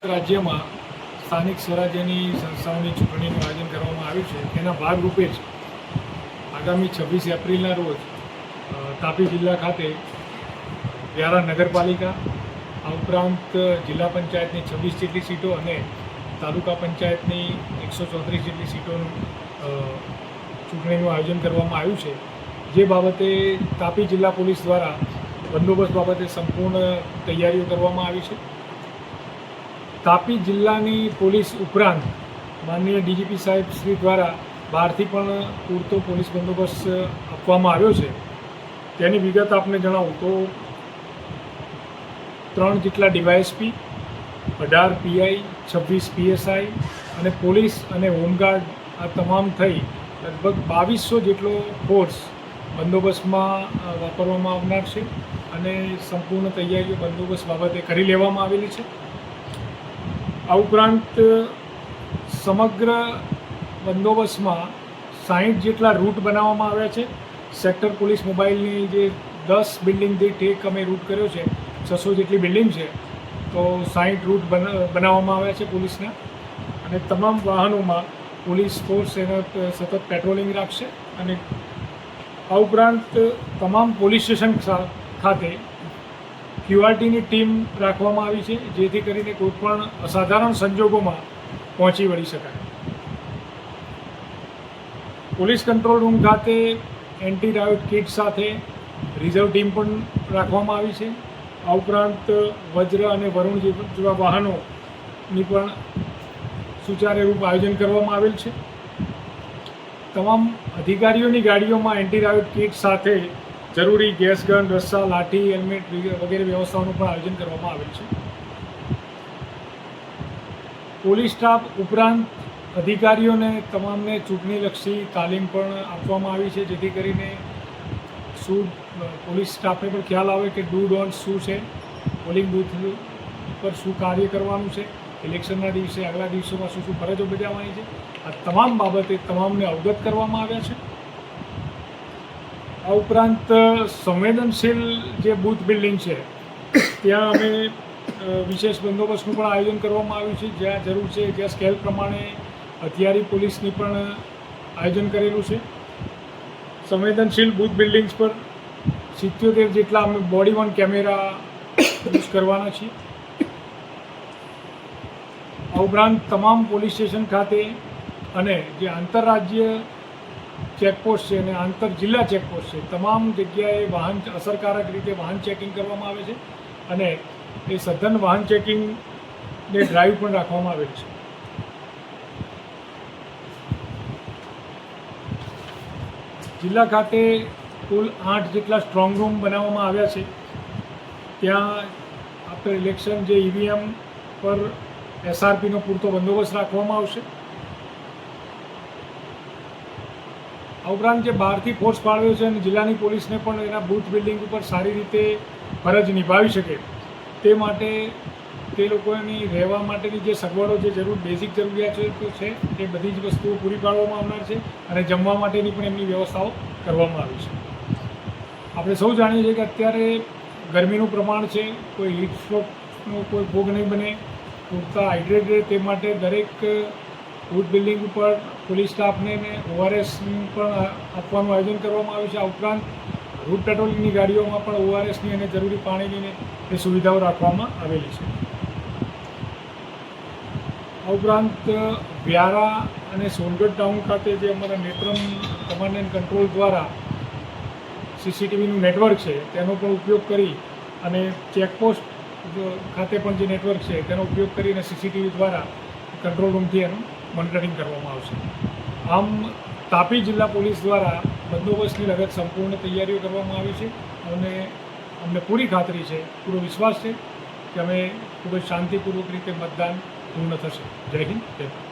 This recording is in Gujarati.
રાજ્યમાં સ્થાનિક સ્વરાજ્યની સંસ્થાઓની ચૂંટણીનું આયોજન કરવામાં આવ્યું છે. તેના ભાગરૂપે જ આગામી 26 એપ્રિલના રોજ તાપી જિલ્લા ખાતે વ્યારા નગરપાલિકા, આ ઉપરાંત જિલ્લા પંચાયતની 26 જેટલી સીટો અને તાલુકા પંચાયતની 134 જેટલી સીટોનું ચૂંટણીનું આયોજન કરવામાં આવ્યું છે. જે બાબતે તાપી જિલ્લા પોલીસ દ્વારા બંદોબસ્ત બાબતે સંપૂર્ણ તૈયારીઓ કરવામાં આવી છે. તાપી જિલ્લાની પોલીસ ઉપરાંત માનનીય ડીજીપી સાહેબ શ્રી દ્વારા બહારથી પણ પૂરતો પોલીસ બંદોબસ્ત આપવામાં આવ્યો છે. તેની વિગત આપને જણાવું તો 3 જેટલા ડીવાયએસપી, 18 પીઆઈ, 26 પીએસઆઈ અને પોલીસ અને હોમગાર્ડ આ તમામ થઈ લગભગ 2200 જેટલો ફોર્સ બંદોબસ્તમાં વાપરવામાં આવનાર છે અને સંપૂર્ણ તૈયારીઓ બંદોબસ્ત બાબતે કરી લેવામાં આવેલી છે. આ ઉપરાંત સમગ્ર બંદોબસ્તમાં 60 જેટલા રૂટ બનાવવામાં આવ્યા છે. સેક્ટર પોલીસ મોબાઈલની જે 10 બિલ્ડિંગ દીઠ એક અમે રૂટ કર્યો છે, 600 જેટલી બિલ્ડિંગ છે, તો 60 રૂટ બનાવવામાં આવ્યા છે પોલીસના અને તમામ વાહનોમાં પોલીસ ફોર્સ એના સતત પેટ્રોલિંગ રાખશે. અને આ ઉપરાંત તમામ પોલીસ સ્ટેશન ખાતે ક્યુઆરટીની ટીમ રાખવામાં આવી છે, જેથી કરીને કોઈપણ અસાધારણ સંજોગોમાં પહોંચી વળી શકાય. પોલીસ કંટ્રોલ રૂમ ખાતે એન્ટી રાયોટ કિટ સાથે રિઝર્વ ટીમ પણ રાખવામાં આવી છે. આ ઉપરાંત વજ્ર અને વરુણ જેવા વાહનોની પણ સુચારુરૂપ આયોજન કરવામાં આવેલ છે. તમામ અધિકારીઓની ગાડીઓમાં એન્ટી રાયોટ કિટ સાથે જરૂરી ગેસ ગન, રસ્સા, લાઠી, હેલ્મેટ વગેરે વ્યવસ્થાઓનું પણ આયોજન કરવામાં આવેલ છે. પોલીસ સ્ટાફ ઉપરાંત અધિકારીઓને તમામને ચૂંટણીલક્ષી તાલીમ પણ આપવામાં આવી છે, જેથી કરીને શું પોલીસ સ્ટાફને પણ ખ્યાલ આવે કે ડૂ ડોન્ટ શું છે, પોલિંગ બૂથ પર શું કાર્ય કરવાનું છે, ઇલેક્શનના દિવસે આગલા દિવસોમાં શું શું ફરજો બજાવવાની છે, આ તમામ બાબતે તમામને અવગત કરવામાં આવ્યા છે. આ ઉપરાંત સંવેદનશીલ જે બૂથ બિલ્ડિંગ છે ત્યાં અમે વિશેષ બંદોબસ્તનું પણ આયોજન કરવામાં આવ્યું છે. જ્યાં જરૂર છે જ્યાં સ્કેલ પ્રમાણે હથિયારી પોલીસની પણ આયોજન કરેલું છે. સંવેદનશીલ બૂથ બિલ્ડિંગ્સ પર 77 જેટલા અમે બોડી વન કેમેરા યુઝ કરવાના છીએ. આ ઉપરાંત તમામ પોલીસ સ્ટેશન ખાતે અને જે આંતરરાજ્ય ચેકપોસ્ટ છે અને આંતર જિલ્લા ચેકપોસ્ટ છે, તમામ જગ્યાએ વાહન અસરકારક રીતે વાહન ચેકિંગ કરવામાં આવે છે અને એ સઘન વાહન ચેકિંગને ડ્રાઈવ પણ રાખવામાં આવેલ છે. જિલ્લા ખાતે કુલ 8 જેટલા સ્ટ્રોંગ રૂમ બનાવવામાં આવ્યા છે. ત્યાં આફ્ટર ઇલેક્શન જે ઈવીએમ પર એસઆરપીનો પૂરતો બંદોબસ્ત રાખવામાં આવશે. આ ઉપરાંત જે બહારથી ફોર્સ ફાળવ્યો છે અને જિલ્લાની પોલીસને પણ એના બૂથ બિલ્ડિંગ ઉપર સારી રીતે ફરજ નિભાવી શકે તે માટે તે લોકોની રહેવા માટેની જે સગવડો, જે બેઝિક જરૂરિયાતો છે એ બધી જ વસ્તુઓ પૂરી પાડવામાં આવનાર છે અને જમવા માટેની પણ એમની વ્યવસ્થાઓ કરવામાં આવી છે. આપણે સૌ જાણીએ છીએ કે અત્યારે ગરમીનું પ્રમાણ છે, કોઈ હીટ સ્ટ્રોકનો કોઈ ભોગ નહીં બને, પૂરતા હાઇડ્રેટ રહે તે માટે દરેક બૂથ બિલ્ડિંગ ઉપર પોલીસ સ્ટાફને ORS પણ આપવાનું આયોજન કરવામાં આવ્યું છે. આ ઉપરાંત રૂટ પેટ્રોલિંગની ગાડીઓમાં પણ ORSની અને જરૂરી પાણીની એ સુવિધાઓ રાખવામાં આવેલી છે. આ ઉપરાંત વ્યારા અને સોનગઢ ટાઉન ખાતે જે અમારા નેત્રમ કમાન્ડ એન્ડ કંટ્રોલ દ્વારા CCTVનું નેટવર્ક છે તેનો પણ ઉપયોગ કરી અને ચેકપોસ્ટ ખાતે પણ જે નેટવર્ક છે તેનો ઉપયોગ કરીને CCTV દ્વારા કંટ્રોલ રૂમથી એનું મોનિટરિંગ કરવામાં આવશે. આમ તાપી જિલ્લા પોલીસ દ્વારા બંદોબસ્તની લગત સંપૂર્ણ તૈયારીઓ કરવામાં આવી છે અને અમને પૂરી ખાતરી છે, પૂરો વિશ્વાસ છે કે અમે ખૂબ જ શાંતિપૂર્વક રીતે મતદાન પૂર્ણ થશે. જય હિન્દ, જય ભારત.